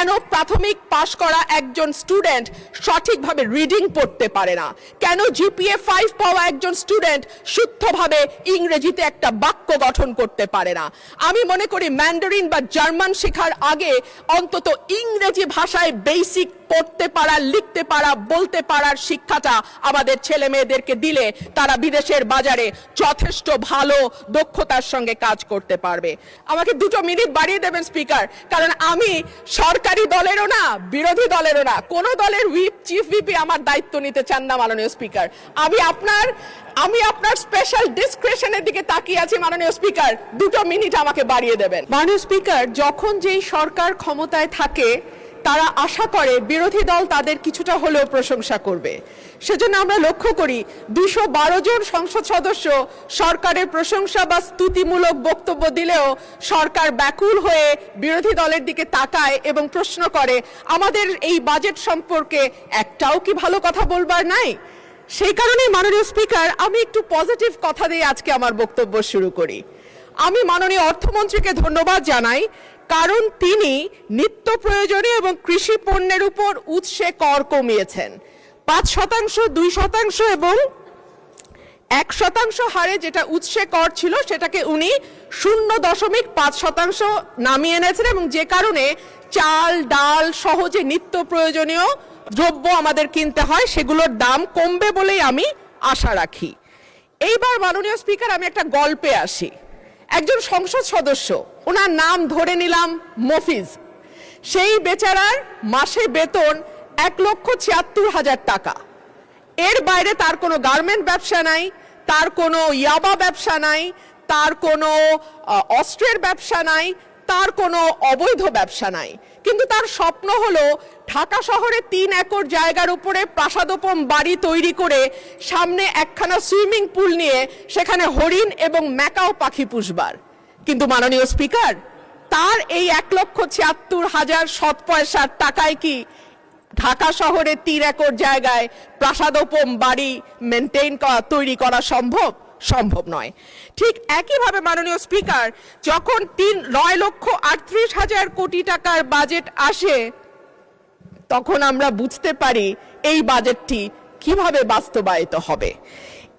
কেন প্রাথমিক পাশ করা একজন স্টুডেন্ট সঠিকভাবে রিডিং পড়তে পারে না, কেন জিপিএ 5 পাওয়া একজন স্টুডেন্ট শুদ্ধভাবে ইংরেজিতে একটা বাক্য গঠন করতে পারে না। আমি মনে করি ম্যান্ডারিন বা জার্মান শেখার আগে অন্তত ইংরেজি ভাষায় বেসিক পড়তে পারা, লিখতে পারা, বলতে পারার শিক্ষাটা আমাদের ছেলে মেয়েদেরকে দিলে তারা বিদেশের বাজারে যথেষ্ট ভালো দক্ষতার সঙ্গে কাজ করতে পারবে। আমাকে 2 মিনিট বাড়িয়ে দেবেন স্পিকার, কারণ আমি সরকারি দলেরও না বিরোধী দলেরও না, কোন দলের হুইপ চিফ হুইপই আমার দায়িত্ব নিতে চান না মাননীয় স্পিকার। আমি আপনার স্পেশাল ডিসক্রিশনের দিকে তাকিয়ে আছি মাননীয় স্পিকার, 2 মিনিট আমাকে বাড়িয়ে দেবেন। মাননীয় স্পিকার, যখন যেই সরকার ক্ষমতায় থাকে তারা আশা করে বিরোধী দল তাদের কিছুটা হলেও প্রশংসা করবে। সেজন্য আমরা লক্ষ্য করি 212 জন সংসদ সদস্য সরকারের প্রশংসা বা স্তুতিমূলক বক্তব্য দিলেও সরকার ব্যাকুল হয়ে বিরোধী দলের দিকে তাকায় এবং প্রশ্ন করে আমাদের এই বাজেট সম্পর্কে একটাও কি ভালো কথা বলবার নাই। সেই কারণেই মাননীয় স্পিকার, আমি একটু পজিটিভ কথা দিয়ে আজকে আমার বক্তব্য শুরু করি। আমি মাননীয় অর্থমন্ত্রীকে ধন্যবাদ জানাই, কারণ তিনি নিত্য প্রয়োজনীয় এবং কৃষি পণ্যের উপর উৎসে কর কমিয়েছেন। 5%, 2% এবং 1% হারে যেটা উৎসে কর ছিল সেটাকে উনি 0.5% নামিয়ে এনেছেন, এবং যে কারণে চাল ডাল সহ যে নিত্য প্রয়োজনীয় দ্রব্য আমাদের কিনতে হয় সেগুলোর দাম কমবে বলেই আমি আশা রাখি। এইবার মাননীয় স্পিকার, আমি একটা গল্পে আসি। একজন সংসদ সদস্য, ওনার নাম ধরে নিলাম মফিজ, সেই বেচারার মাসে বেতন 1,76,000 টাকা। এর বাইরে তার কোনো গার্মেন্ট ব্যবসা নাই, তার কোনো ইয়াবা ব্যবসা নাই, তার কোনো অস্ত্রের ব্যবসা নাই, তার কোনো অবৈধ ব্যবসা নাই, কিন্তু তার স্বপ্ন হলো ঢাকা শহরে 3 একর জায়গার উপরে প্রাসাদোপম বাড়ি তৈরি করে সামনে একখানা সুইমিং পুল নিয়ে সেখানে হরিণ এবং ম্যাকাও পাখি পুষবার। কিন্তু মাননীয় স্পিকার, তার এই 1,76,000 সৎ পয়সার টাকায় কি ঢাকা শহরে 3 একর জায়গায় প্রাসাদোপম বাড়ি মেনটেইন করা, তৈরি করা সম্ভব? সম্ভব নয়। ঠিক একইভাবে মাননীয় স্পিকার, যখন 9,38,000 কোটি টাকার বাজেট আসে তখন আমরা বুঝতে পারি এই বাজেটটি কিভাবে বাস্তবায়িত হবে।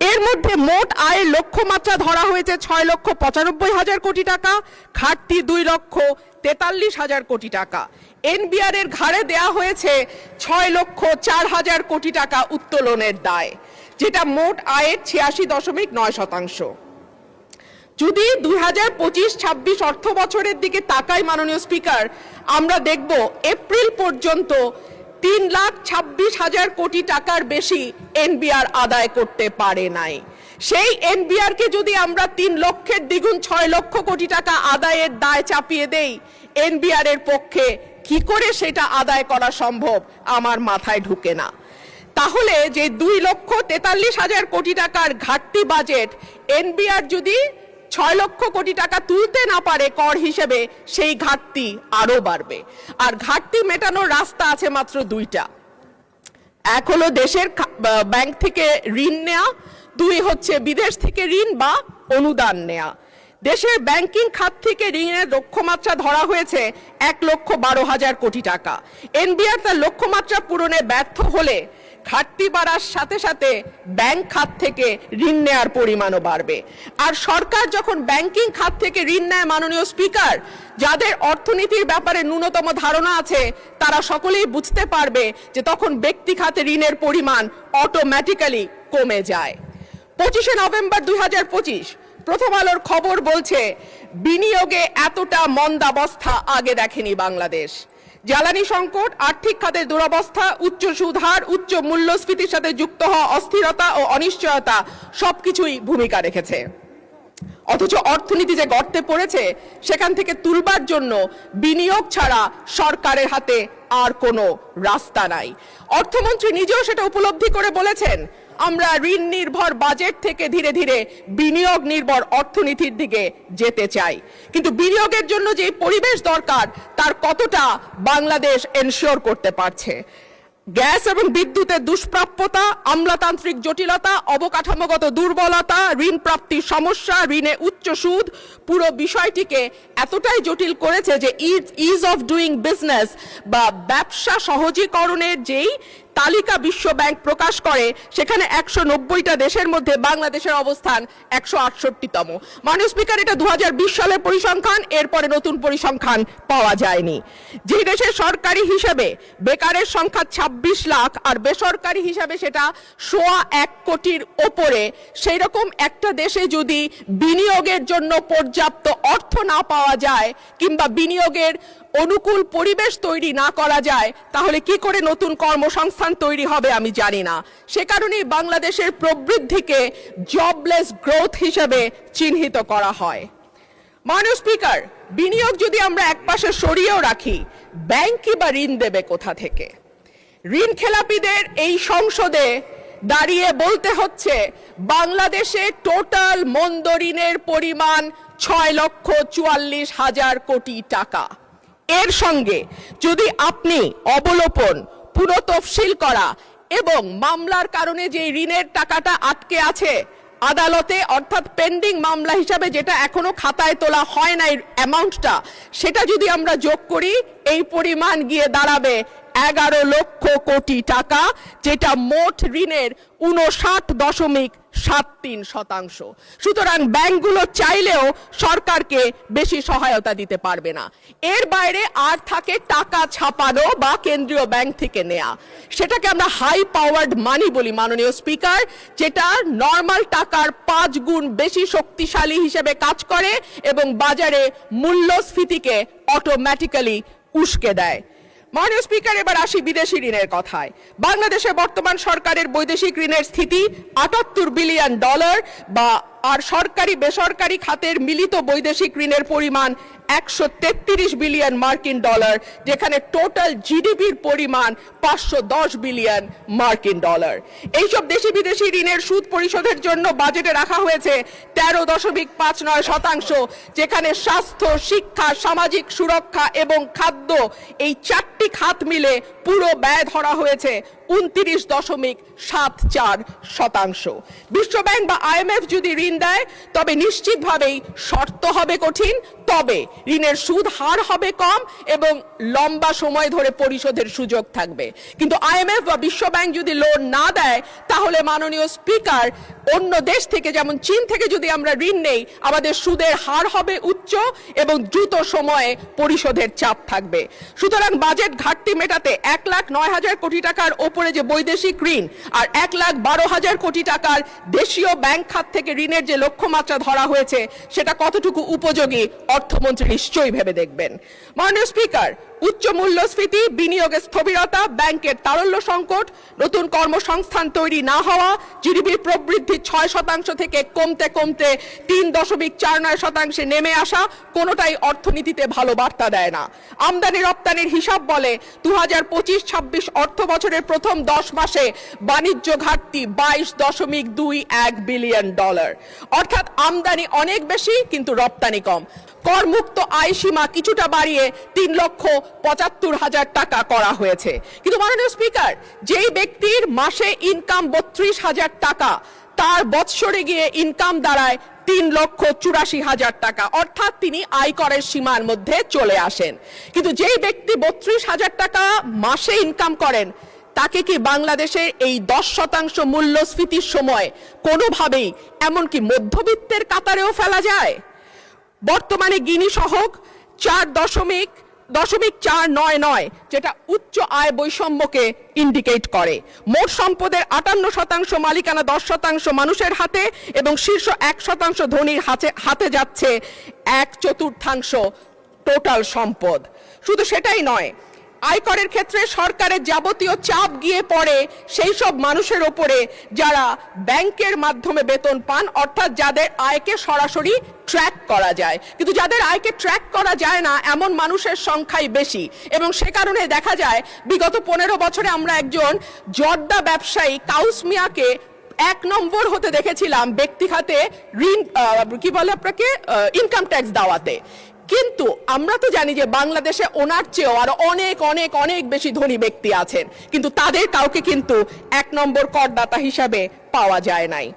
এর মধ্যে মোট আয়ের লক্ষ্যমাত্রা ধরা হয়েছে 6,95,000 কোটি টাকা, ঘাটতি 2,43,000 কোটি টাকা। এনবিআর এর ঘাড়ে দেয়া হয়েছে 6,04,000 কোটি টাকা উত্তোলনের দায়, যেটা মোট আয়ের 86.9%। যদি 2025-26 অর্থ বছরের দিকে তাকাই মাননীয় স্পিকার, আমরা দেখব এপ্রিল পর্যন্ত 3,26,000 কোটি টাকার বেশি এনবিআর আদায় করতে পারে নাই। সেই এনবিআর কে যদি আমরা 3 লক্ষের দ্বিগুণ 6 লক্ষ কোটি টাকা আদায়ের দায় চাপিয়ে দেই, এনবিআর এর পক্ষে কি করে সেটা আদায় করা সম্ভব আমার মাথায় ঢুকে না। তাহলে যে 2,43,000 কোটি টাকার ঘাটতি বাজেট, এনবিআর যদি 6 লক্ষ কোটি টাকা তুলতে না পারে কর হিসেবে, সেই ঘাটতি আরো বাড়বে। আর ঘাটতি মেটানোর রাস্তা আছে মাত্র 2টা। এক হলো দেশের ব্যাংক থেকে ঋণ নেয়া, 2 হচ্ছে বিদেশ থেকে ঋণ বা অনুদান নেয়া। দেশের ব্যাংকিং খাত থেকে ঋণের লক্ষ্যমাত্রা ধরা হয়েছে 1,12,000 কোটি টাকা। এনবিআর তার লক্ষ্যমাত্রা পূরণে ব্যর্থ হলে ঘাটতি বাড়ার সাথে সাথে ব্যাংক খাত থেকে ঋণ নেয়ার পরিমাণও বাড়বে। আর সরকার যখন ব্যাংকিং খাত থেকে ঋণ নেয় মাননীয় স্পিকার, যাদের অর্থনীতির ব্যাপারে ন্যূনতম ধারণা আছে তারা সকলেই বুঝতে পারবে যে তখন ব্যক্তি খাতে ঋণের পরিমাণ অটোমেটিক্যালি কমে যায়। 25শে নভেম্বর 2025 প্রথম আলোর খবর বলছে বিনিয়োগে এতটা মন্দাবস্থা আগে দেখেনি বাংলাদেশ। জ্বালানি সংকট, আর্থিক খাতের দুরবস্থা, উচ্চ সুদ হার, উচ্চ মূল্যস্ফীতির সাথে যুক্ত হওয়া অস্থিরতা ও অনিশ্চয়তা সবকিছুই ভূমিকা রেখেছে। অথচ অর্থনীতি যে গর্তে পড়েছে সেখান থেকে তুলবার জন্য বিনিয়োগ ছাড়া সরকারের হাতে আর কোনো রাস্তা নাই। অর্থমন্ত্রী নিজেও সেটা উপলব্ধি করে বলেছেন, আমরা ঋণ নির্ভর বাজেট থেকে ধীরে ধীরে বিনিয়োগ নির্ভর অর্থনীতির দিকে যেতে চাই। কিন্তু বিনিয়োগের জন্য যে পরিবেশ দরকার তার কতটা বাংলাদেশ এনশিওর করতে পারছে? গ্যাস এবং বিদ্যুতের দুষ্প্রাপ্যতা, আমলাতান্ত্রিক জটিলতা, অবকাঠামোগত দুর্বলতা, ঋণ প্রাপ্তির সমস্যা, ঋণে উচ্চ সুদ পুরো বিষয়টিকে এতটাই জটিল করেছে যে ইজ অফ ডুইং বিজনেস বা ব্যবসা সহজীকরণের যেই তালিকা বিশ্ব ব্যাংক প্রকাশ করে সেখানে 190টা দেশের মধ্যে বাংলাদেশের অবস্থান 168তম। মাননীয় স্পিকার, এটা 2020 সালের পরিসংখ্যান, এরপরে নতুন পরিসংখ্যান পাওয়া যায়নি। যে দেশের সরকারি হিসেবে বেকারের সংখ্যা 26 লাখ আর বেসরকারি হিসাবে সেটা 1.25 কোটির ওপরে, সেই রকম একটা দেশে যদি বিনিয়োগের জন্য পর্যাপ্ত অর্থ না পাওয়া যায় কিংবা বিনিয়োগের অনুকূল পরিবেশ তৈরি না করা যায়, তাহলে কি করে নতুন কর্মসংস্থান তৈরি হবে আমি জানি না। সে কারণেই বাংলাদেশের প্রবৃদ্ধিকে জবলেস গ্রোথ হিসেবে চিহ্নিত করা হয়। মাননীয় স্পিকার, বিনিয়োগ যদি আমরা একপাশে সরিয়েও রাখি, ব্যাংক কি বা ঋণ দেবে কোথা থেকে? ঋণ খেলাপিদের এই সংসদে দাঁড়িয়ে বলতে হচ্ছে বাংলাদেশে টোটাল মন্দ ঋণের পরিমাণ 6,44,000 কোটি টাকা। এর সঙ্গে যদি আপনি অবলোপন, পুনঃতফসিল করা এবং মামলার কারণে যে ঋণের টাকাটা আটকে আছে আদালতে, অর্থাৎ পেন্ডিং মামলা হিসাবে যেটা এখনো খাতায় তোলা হয় না অ্যামাউন্টটা, সেটা যদি আমরা যোগ করি, এই পরিমাণ গিয়ে দাঁড়াবে 11 লক্ষ কোটি টাকা, যেটা মোট ঋণের 59.73%। সুতরাং ব্যাংকগুলো চাইলেও সরকারকে বেশি সহায়তা দিতে পারবে না। এর বাইরে আর থাকে টাকা ছাপানো বা কেন্দ্রীয় ব্যাংক থেকে নেয়া, সেটাকে আমরা হাই পাওয়ার্ড মানি বলি মাননীয় স্পিকার, যেটা নর্মাল টাকার 5 গুণ বেশি শক্তিশালী হিসেবে কাজ করে এবং বাজারে মূল্যস্ফীতিকে অটোমেটিক্যালি উস্কে দেয়। মাননীয় স্পিকার, এবার আসি বিদেশি ঋণের কথায়। বাংলাদেশে বর্তমান সরকারের বৈদেশিক ঋণের স্থিতি $78 বিলিয়ন বা আর সরকারি বেসরকারি খাতের মিলিত বৈদেশিক ঋণের পরিমাণ 133 বিলিয়ন মার্কিন ডলার, যেখানে টোটাল জিডিপির পরিমাণ 510 বিলিয়ন মার্কিন ডলার। এইসব দেশি বিদেশি ঋণের সুদ পরিশোধের জন্য বাজেটে রাখা হয়েছে 13.59%, যেখানে স্বাস্থ্য, শিক্ষা, সামাজিক সুরক্ষা এবং খাদ্য এই 4টি খাত মিলে পুরো ব্যয় ধরা হয়েছে 29.74%। বিশ্বব্যাংক বা IMF যদি ঋণ দেয় তবে নিশ্চিতভাবেই শর্ত হবে কঠিন, তবে ঋণের সুদ হার হবে কম এবং লম্বা সময় ধরে পরিশোধের সুযোগ থাকবে। কিন্তু IMF বা বিশ্বব্যাংক যদি লোন না দেয়, তাহলে মাননীয় স্পিকার, অন্য দেশ থেকে যেমন চীন থেকে যদি আমরা ঋণ নেই, আমাদের সুদের হার হবে উচ্চ এবং দ্রুত সময়ে পরিশোধের চাপ থাকবে। সুতরাং বাজেট ঘাটতি মেটাতে 1,09,000 কোটি টাকার ওপরে যে বৈদেশিক ঋণ আর 1,12,000 কোটি টাকার দেশীয় ব্যাংক খাত থেকে ঋণের যে লক্ষ্যমাত্রা ধরা হয়েছে, সেটা কতটুকু উপযোগী অর্থমন্ত্রী নিশ্চয়ই ভেবে দেখবেন। মাননীয় স্পিকার, উচ্চ মূল্যস্ফীতি, বিনিয়োগের স্থবিরতা, ব্যাংকের তারল্য সংকট, নতুন কর্মসংস্থান তৈরি না হওয়া, জিডিপির প্রবৃদ্ধি 6% থেকে কমতে কমতে 3.49% নেমে আসা, কোনোটাই অর্থনীতিতে ভালো বার্তা দেয় না। আমদানি রপ্তানির হিসাব বলে 2025-26 অর্থ বছরের প্রথম 10 মাসে বাণিজ্য ঘাটতি $22.21 বিলিয়ন, অর্থাৎ আমদানি অনেক বেশি কিন্তু রপ্তানি কম। করমুক্ত আয় সীমা কিছুটা বাড়িয়ে 3,75,000 টাকা করা হয়েছে। কিন্তু মাননীয় স্পিকার, যেই ব্যক্তির মাসে ইনকাম 32,000 টাকা, তার বৎসরে গিয়ে ইনকাম দাঁড়ায় 3,84,000 টাকা, অর্থাৎ তিনি আয়করের সীমার মধ্যে চলে আসেন। কিন্তু যেই ব্যক্তি 32,000 টাকা মাসে ইনকাম করেন, তাকে কি বাংলাদেশের এই 10% মূল্যস্ফীতির সময় কোনোভাবেই এমনকি মধ্যবিত্তের কাতারেও ফেলা যায়? বর্তমানে গিনি সহগ 4.499, যেটা উচ্চ আয় বৈষম্যকে ইন্ডিকেট করে। মোট সম্পদের 58% মালিকানা 10% মানুষের হাতে এবং শীর্ষ 1% ধনীর হাতে যাচ্ছে 1/4 টোটাল সম্পদ। শুধু সেটাই নয়, আয়করের ক্ষেত্রে সরকারের যাবতীয় চাপ গিয়ে পড়ে সেই সব মানুষের ওপরে যারা ব্যাংকের মাধ্যমে বেতন পান, অর্থাৎ যাদের আয়কে সরাসরি ট্র্যাক করা যায়। কিন্তু যাদের আয়কে ট্র্যাক করা যায় না, এমন মানুষের সংখ্যাই বেশি এবং সে কারণে দেখা যায় বিগত 15 বছরে আমরা একজন জর্দা ব্যবসায়ী কাউস মিয়াকে 1 নম্বর হতে দেখেছিলাম ব্যক্তি খাতে ঋণ কি বলে আপনাকে ইনকাম ট্যাক্স দাওয়াতে। কিন্তু আমরা তো জানি যে বাংলাদেশে ওনার চেয়েও আরো অনেক অনেক অনেক বেশি ধনী ব্যক্তি আছেন, কিন্তু তাদের কাউকে কিন্তু 1 নম্বর করদাতা হিসাবে পাওয়া যায় নাই।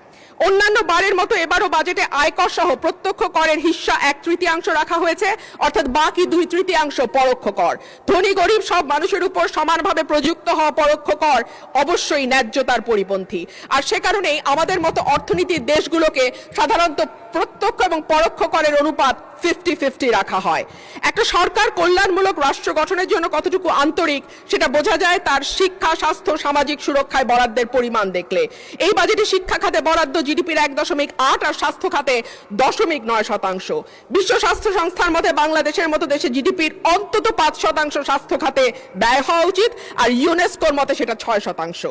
অন্যান্য বারের মতো এবারও বাজেটে আয়কর সহ প্রত্যক্ষ করের হিস্সা 1/3 রাখা হয়েছে, অর্থাৎ বাকি 2/3 পরোক্ষ কর। ধনী গরিব সব মানুষের উপর সমানভাবে প্রযুক্ত হওয়া পরোক্ষ কর অবশ্যই ন্যায্যতার পরিপন্থী। আর সে কারণেই আমাদের মতো অর্থনীতির দেশগুলোকে সাধারণত প্রত্যক্ষ এবং পরোক্ষ করের অনুপাত 50-50 রাখা হয়। একটা সরকার কল্যাণমূলক রাষ্ট্র গঠনের জন্য কতটুকু আন্তরিক সেটা বোঝা যায় তার শিক্ষা, স্বাস্থ্য, সামাজিক সুরক্ষায় বরাদ্দের পরিমাণ দেখলে। এই বাজেটে শিক্ষা খাতে বরাদ্দ জিডিপির 1.8 আর স্বাস্থ্য খাতে 0.9%। বিশ্ব স্বাস্থ্য সংস্থার মতে বাংলাদেশের মতো দেশে জিডিপির অন্তত 5% স্বাস্থ্য খাতে ব্যয় হওয়া উচিত, আর ইউনেস্কোর মতে সেটা 6%।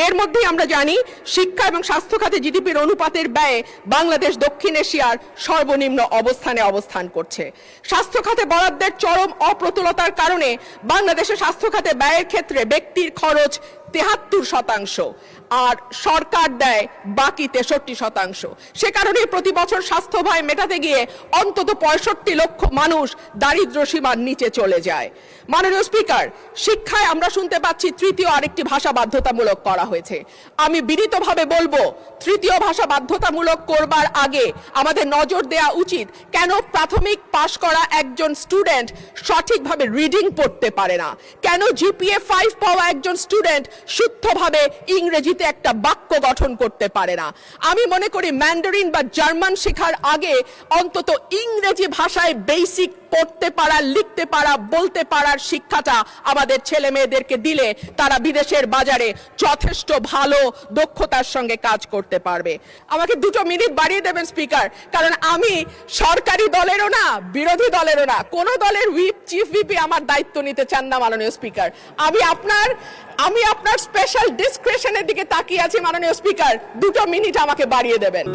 এর মধ্যেই আমরা জানি শিক্ষা এবং স্বাস্থ্য খাতে জিডিপির অনুপাতের ব্যয়ে বাংলাদেশ দক্ষিণ এশিয়ার সর্বনিম্ন অবস্থানে অবস্থান করছে। স্বাস্থ্য খাতে বরাদ্দের চরম অপ্রতুলতার কারণে বাংলাদেশের স্বাস্থ্য খাতে ব্যয়ের ক্ষেত্রে ব্যক্তির খরচ 73%, আর সরকার দেয় বাকি 63%। সে কারণে প্রতি বছর স্বাস্থ্য ব্যয় মেটাতে গিয়ে অন্তত 65 লক্ষ মানুষ দারিদ্র সীমার নিচে চলে যায়। মাননীয় স্পিকার, শিক্ষায় আমরা শুনতে পাচ্ছি তৃতীয় আরেকটি ভাষা বাধ্যতামূলক করা হয়েছে। আমি বিনীতভাবে বলবো, তৃতীয় ভাষা বাধ্যতামূলক করবার আগে আমাদের নজর দেওয়া উচিত কেন প্রাথমিক পাশ করা একজন স্টুডেন্ট সঠিকভাবে রিডিং পড়তে পারে না, কেন জিপিএ 5 পাওয়া একজন স্টুডেন্ট শুদ্ধভাবে ইংরেজিতে একটা বাক্য গঠন করতে পারে না। আমি মনে করি ম্যান্ডারিন বা জার্মান শেখার আগে অন্তত ইংরেজি ভাষায় বেসিক পড়তে পারা, লিখতে পারা, বলতে পারার শিক্ষাটা আমাদের ছেলে মেয়েদেরকে দিলে তারা বিদেশের বাজারে যথেষ্ট ভালো দক্ষতার সঙ্গে কাজ করতে পারবে। আমাকে 2 মিনিট বাড়িয়ে দেবেন স্পিকার, কারণ আমি সরকারি দলেরও না বিরোধী দলেরও না, কোন দলের হুইপ, চিফ হুইপই আমার দায়িত্ব নিতে চান না মাননীয় স্পিকার। আমি আপনার স্পেশাল ডিসক্রিশনের দিকে তাকিয়ে আছি মাননীয় স্পিকার, 2 মিনিট আমাকে বাড়িয়ে দেবেন।